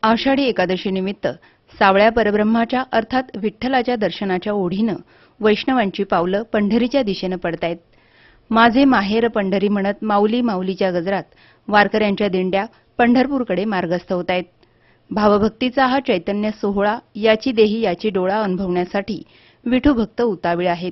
आषाढी एकादशी निमित्त सावळ्या परब्रह्माच्या अर्थात विठ्ठलाच्या दर्शनाच्या ओढीनं वैष्णवांची पावलं पंढरीच्या दिशेनं पडतायत. माझे माहेर पंढरी म्हणत माऊली माऊलीच्या गजरात वारकऱ्यांच्या दिंड्या पंढरपूरकडे मार्गस्थ होतायत. भावभक्तीचा हा चैतन्य सोहळा याची देही याची डोळा अनुभवण्यासाठी विठू भक्त उतावीळ आहेत.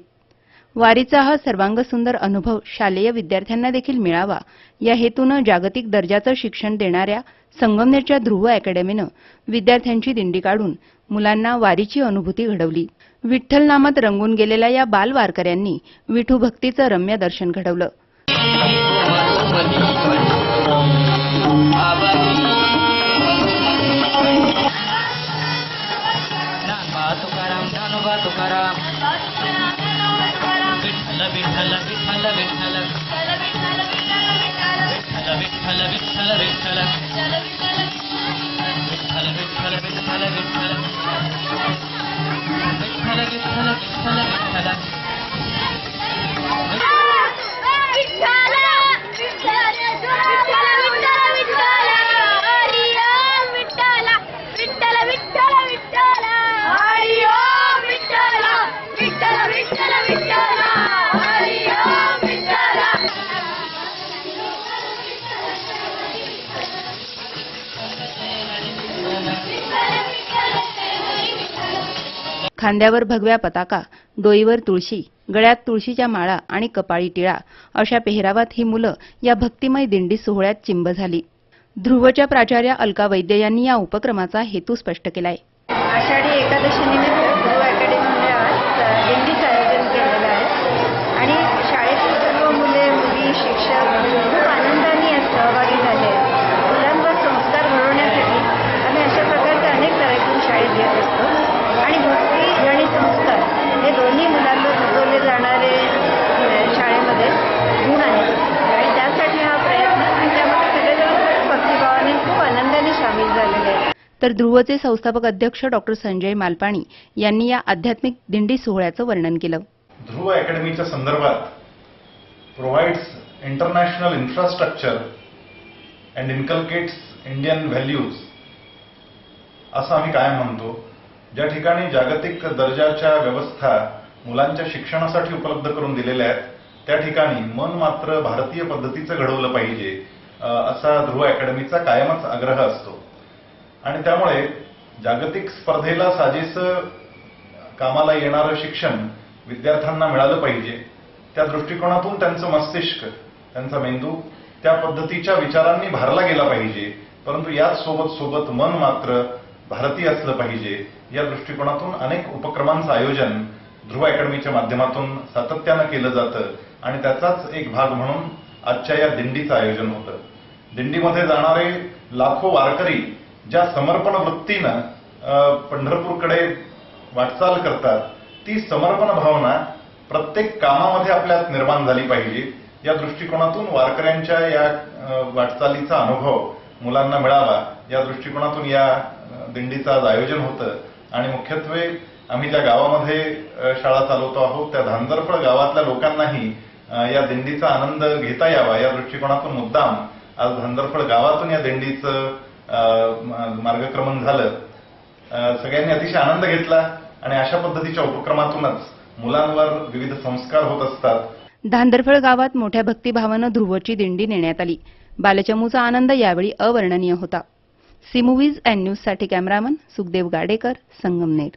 वारीचा हा सर्वांगसुंदर अनुभव शालेय विद्यार्थ्यांना देखील मिळावा या हेतूनं जागतिक दर्जाचं शिक्षण देणाऱ्या संगमनेरच्या ध्रुव अकॅडमीनं विद्यार्थ्यांची दिंडी काढून मुलांना वारीची अनुभूती घडवली. विठ्ठल नामात रंगून गेलेल्या या बाल वारकऱ्यांनी विठू भक्तीचं रम्य दर्शन घडवलं. खांद्यावर भगव्या पताका, डोईवर तुळशी, गळ्यात तुळशीच्या माळा आणि कपाळी टिळा अशा पेहरावात ही मुलं या भक्तिमय दिंडी सोहळ्यात चिंब झाली. ध्रुवच्या प्राचार्या अलका वैद्य यांनी या उपक्रमाचा हेतू स्पष्ट केलाय. आषाढी एकादशी निमित्त ध्रुव अकॅडमीमध्ये आज दिंडीचं आयोजन केलेलं आहे आणि शाळेतील सर्व मुले मुली शिक्षक खूप आनंदाने यात सहभागी झाले आहेत. मुलांवर संस्कार घडवण्यासाठी आम्ही अशा प्रकारचे अनेक कार्यक्रम शाळेत घेत असतो आणि भक्ती आणि संस्कार हे दोन्ही मुलांवर रुजवले जाणारे शाळेमध्ये गुण आहेत आणि त्यासाठी हा प्रयत्न आणि त्यामध्ये सगळेजण भक्तिभावाने खूप आनंदाने सामील झालेले आहेत. तर ध्रुवचे संस्थापक अध्यक्ष डॉक्टर संजय मालपाणी यांनी या आध्यात्मिक दिंडी सोहळ्याचं वर्णन केलं. ध्रुव अकॅडमीच्या संदर्भात provides international infrastructure and inculcates Indian values असं आम्ही कायम म्हणतो. ज्या ठिकाणी जागतिक दर्जाच्या व्यवस्था मुलांच्या शिक्षणासाठी उपलब्ध करून दिलेल्या आहेत त्या ठिकाणी मन मात्र भारतीय पद्धतीचं घडवलं पाहिजे असा ध्रुव अकॅडमीचा कायमच आग्रह असतो आणि त्यामुळे जागतिक स्पर्धेला साजेसं कामाला येणारं शिक्षण विद्यार्थ्यांना मिळालं पाहिजे. त्या दृष्टिकोनातून त्यांचं मस्तिष्क, त्यांचा मेंदू त्या पद्धतीच्या विचारांनी भारला गेला पाहिजे, परंतु याच सोबत मन मात्र भारतीय असलं पाहिजे या दृष्टिकोनातून अनेक उपक्रमांचं आयोजन ध्रुव अकॅडमीच्या माध्यमातून सातत्यानं केलं जातं आणि त्याचाच एक भाग म्हणून आजच्या या दिंडीचं आयोजन होतं. दिंडीमध्ये जाणारे लाखो वारकरी ज्या समर्पण वृत्तीनं पंढरपूरकडे वाटचाल करतात ती समर्पण भावना प्रत्येक कामामध्ये आपल्यात निर्माण झाली पाहिजे या दृष्टिकोनातून वारकऱ्यांच्या या वाटचालीचा अनुभव मुलांना मिळावा या दृष्टिकोनातून या दिंडीचं आज आयोजन होतं. आणि मुख्यत्वे आम्ही ज्या गावामध्ये शाळा चालवतो आहोत त्या धांजरफळ गावातल्या लोकांनाही या दिंडीचा आनंद घेता यावा या दृष्टिकोनातून मुद्दाम आज धांजरफळ गावातून या दिंडीचं मार्गक्रमण झालं. सगळ्यांनी अतिशय आनंद घेतला आणि अशा पद्धतीच्या उपक्रमातूनच मुलांवर विविध संस्कार होत असतात. धांदरफळ गावात मोठ्या भक्तिभावानं ध्रुवची दिंडी नेण्यात आली. बालचमूचा आनंद यावेळी अवर्णनीय होता. सी मूव्हीज अँड न्यूजसाठी कॅमेरामन सुखदेव गाडेकर, संगमनेर.